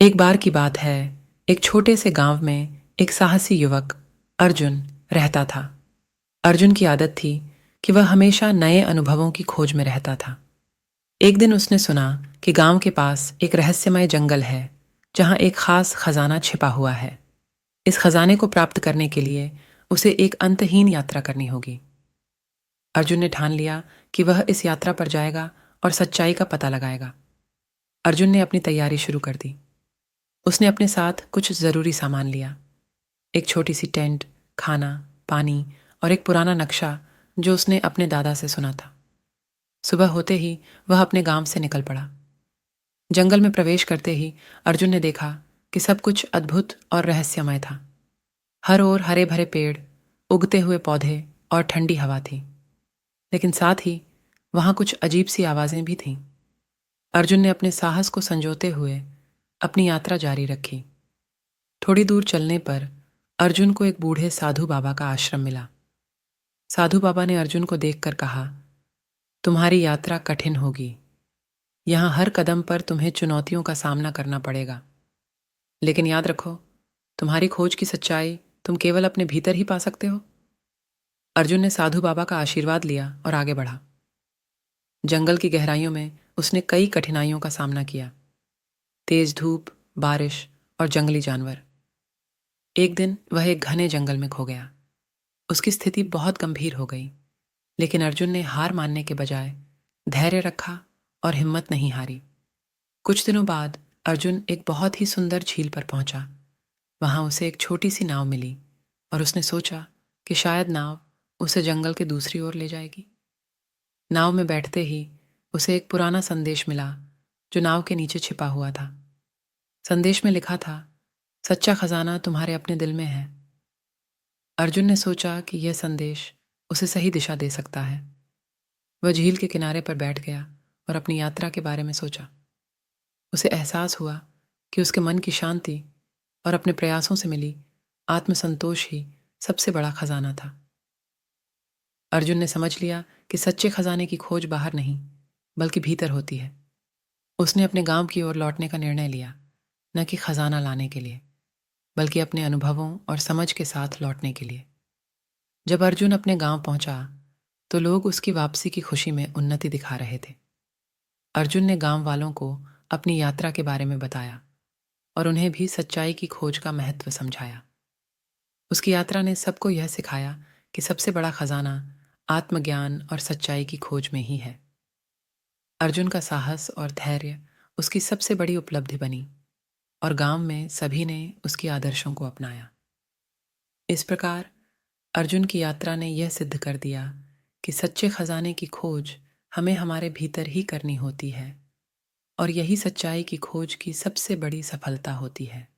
एक बार की बात है, एक छोटे से गांव में एक साहसी युवक अर्जुन रहता था। अर्जुन की आदत थी कि वह हमेशा नए अनुभवों की खोज में रहता था। एक दिन उसने सुना कि गांव के पास एक रहस्यमय जंगल है, जहां एक खास खजाना छिपा हुआ है। इस खजाने को प्राप्त करने के लिए उसे एक अंतहीन यात्रा करनी होगी। अर्जुन ने ठान लिया कि वह इस यात्रा पर जाएगा और सच्चाई का पता लगाएगा। अर्जुन ने अपनी तैयारी शुरू कर दी। उसने अपने साथ कुछ जरूरी सामान लिया, एक छोटी सी टेंट, खाना, पानी और एक पुराना नक्शा जो उसने अपने दादा से सुना था। सुबह होते ही वह अपने गांव से निकल पड़ा। जंगल में प्रवेश करते ही अर्जुन ने देखा कि सब कुछ अद्भुत और रहस्यमय था। हर ओर हरे भरे पेड़, उगते हुए पौधे और ठंडी हवा थी। लेकिन साथ ही वहां कुछ अजीब सी आवाजें भी थीं। अर्जुन ने अपने साहस को संजोते हुए अपनी यात्रा जारी रखी। थोड़ी दूर चलने पर अर्जुन को एक बूढ़े साधु बाबा का आश्रम मिला। साधु बाबा ने अर्जुन को देखकर कहा, तुम्हारी यात्रा कठिन होगी। यहाँ हर कदम पर तुम्हें चुनौतियों का सामना करना पड़ेगा। लेकिन याद रखो, तुम्हारी खोज की सच्चाई तुम केवल अपने भीतर ही पा सकते हो। अर्जुन ने साधु बाबा का आशीर्वाद लिया और आगे बढ़ा। जंगल की गहराइयों में उसने कई कठिनाइयों का सामना किया। तेज धूप, बारिश और जंगली जानवर। एक दिन वह एक घने जंगल में खो गया। उसकी स्थिति बहुत गंभीर हो गई, लेकिन अर्जुन ने हार मानने के बजाय धैर्य रखा और हिम्मत नहीं हारी। कुछ दिनों बाद अर्जुन एक बहुत ही सुंदर झील पर पहुंचा। वहां उसे एक छोटी सी नाव मिली और उसने सोचा कि शायद नाव उसे जंगल के दूसरी ओर ले जाएगी। नाव में बैठते ही उसे एक पुराना संदेश मिला जो नाव के नीचे छिपा हुआ था। संदेश में लिखा था, सच्चा खजाना तुम्हारे अपने दिल में है। अर्जुन ने सोचा कि यह संदेश उसे सही दिशा दे सकता है। वह झील के किनारे पर बैठ गया और अपनी यात्रा के बारे में सोचा। उसे एहसास हुआ कि उसके मन की शांति और अपने प्रयासों से मिली आत्मसंतोष ही सबसे बड़ा खजाना था। अर्जुन ने समझ लिया कि सच्चे खजाने की खोज बाहर नहीं, बल्कि भीतर होती है। उसने अपने गांव की ओर लौटने का निर्णय लिया, न कि खजाना लाने के लिए, बल्कि अपने अनुभवों और समझ के साथ लौटने के लिए। जब अर्जुन अपने गांव पहुंचा, तो लोग उसकी वापसी की खुशी में उन्नति दिखा रहे थे। अर्जुन ने गांव वालों को अपनी यात्रा के बारे में बताया और उन्हें भी सच्चाई की खोज का महत्व समझाया। उसकी यात्रा ने सबको यह सिखाया कि सबसे बड़ा खजाना आत्मज्ञान और सच्चाई की खोज में ही है। अर्जुन का साहस और धैर्य उसकी सबसे बड़ी उपलब्धि बनी और गांव में सभी ने उसके आदर्शों को अपनाया। इस प्रकार अर्जुन की यात्रा ने यह सिद्ध कर दिया कि सच्चे खजाने की खोज हमें हमारे भीतर ही करनी होती है और यही सच्चाई की खोज की सबसे बड़ी सफलता होती है।